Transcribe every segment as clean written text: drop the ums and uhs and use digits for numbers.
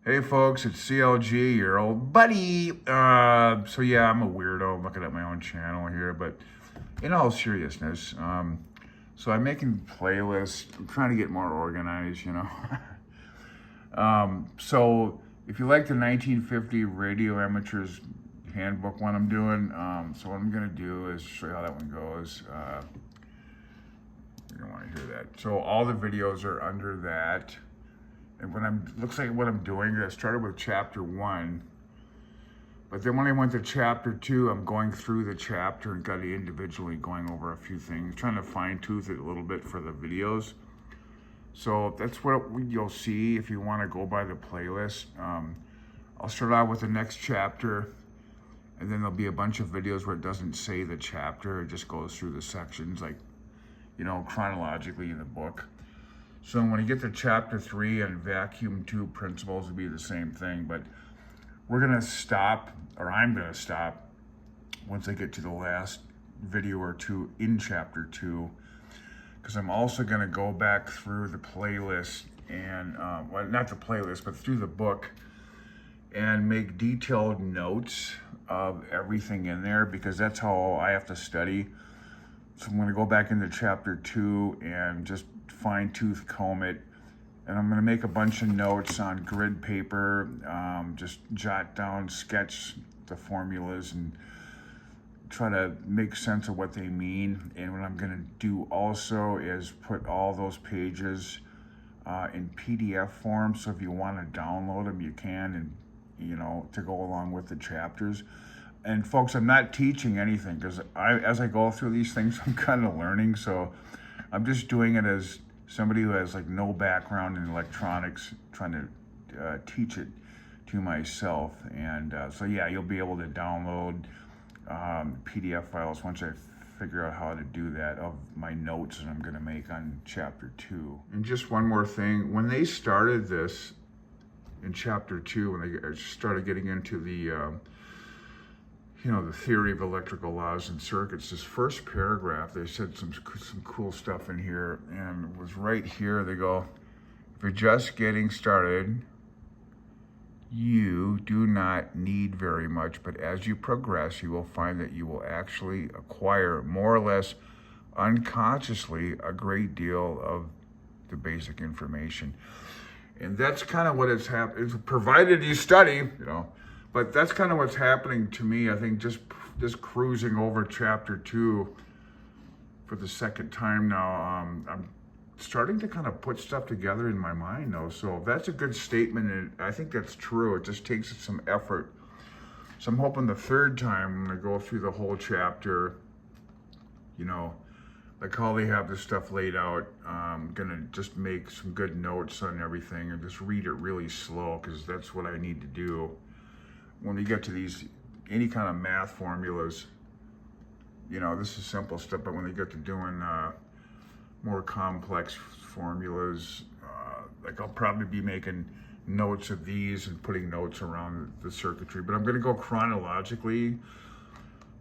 Hey folks, it's CLG, your old buddy. So yeah, I'm a weirdo looking at my own channel here, but in all seriousness, so I'm making playlists. I'm trying to get more organized, you know. So if you like the 1950 Radio Amateurs Handbook one I'm doing, so what I'm gonna do is show you how that one goes. You're gonna want to hear that. So all the videos are under that. And looks like what I'm doing, I started with chapter 1, but then when I went to chapter 2, I'm going through the chapter and got it individually going over a few things, trying to fine tooth it a little bit for the videos. So that's what you'll see if you want to go by the playlist. I'll start out with the next chapter, and then there'll be a bunch of videos where it doesn't say the chapter, it just goes through the sections, like, you know, chronologically in the book. So when you get to chapter 3 and vacuum tube principles, it'll be the same thing, but we're gonna stop, or I'm gonna stop, once I get to the last video or two in chapter 2, because I'm also gonna go back through the playlist and, well, not the playlist, but through the book and make detailed notes of everything in there, because that's how I have to study. So I'm gonna go back into chapter 2 and just fine tooth comb it. And I'm gonna make a bunch of notes on grid paper, just jot down, sketch the formulas and try to make sense of what they mean. And what I'm gonna do also is put all those pages in PDF form. So if you wanna download them, you can, and you know, to go along with the chapters. And folks, I'm not teaching anything, because as I go through these things, I'm kind of learning. So I'm just doing it as somebody who has like no background in electronics, trying to teach it to myself. And so yeah, you'll be able to download PDF files once I figure out how to do that, of my notes that I'm gonna make on chapter 2. And just one more thing, when they started this in chapter 2, when they started getting into the you know, the theory of electrical laws and circuits, this first paragraph, they said some cool stuff in here, and it was right here. They go, if you're just getting started, you do not need very much, but as you progress, you will find that you will actually acquire more or less unconsciously a great deal of the basic information. And that's kind of what it's happening, provided you study, you know. But that's kind of what's happening to me. I think just cruising over chapter 2 for the second time now, I'm starting to kind of put stuff together in my mind though. So that's a good statement, and I think that's true. It just takes some effort. So I'm hoping the third time I'm gonna go through the whole chapter, you know, like how they have this stuff laid out. I'm gonna just make some good notes on everything and just read it really slow, because that's what I need to do. When you get to these, any kind of math formulas, you know, this is simple stuff, but when they get to doing more complex formulas, like I'll probably be making notes of these and putting notes around the circuitry, but I'm gonna go chronologically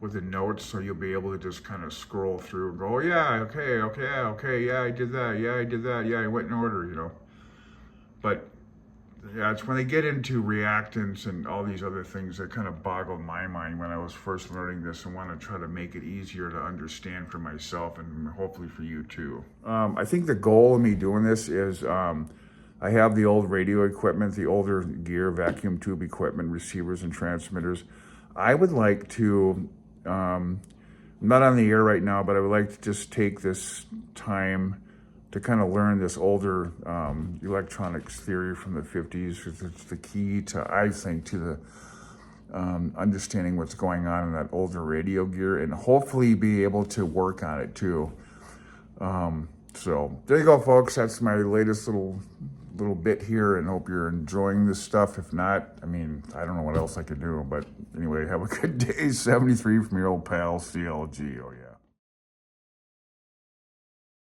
with the notes, so you'll be able to just kind of scroll through and go, oh, yeah, okay, yeah, I did that, yeah, I went in order, you know. But yeah, it's when they get into reactants and all these other things that kind of boggled my mind when I was first learning this, and want to try to make it easier to understand for myself and hopefully for you too. I think the goal of me doing this is, I have the old radio equipment, the older gear, vacuum tube equipment, receivers and transmitters. I would like to, I'm not on the air right now, but I would like to just take this time to kind of learn this older electronics theory from the 50s, because it's the key to, I think, to the understanding what's going on in that older radio gear, and hopefully be able to work on it too. So there you go, folks. That's my latest little bit here, and hope you're enjoying this stuff. If not, I mean, I don't know what else I could do, but anyway, have a good day. 73 from your old pal, CLG. Oh yeah.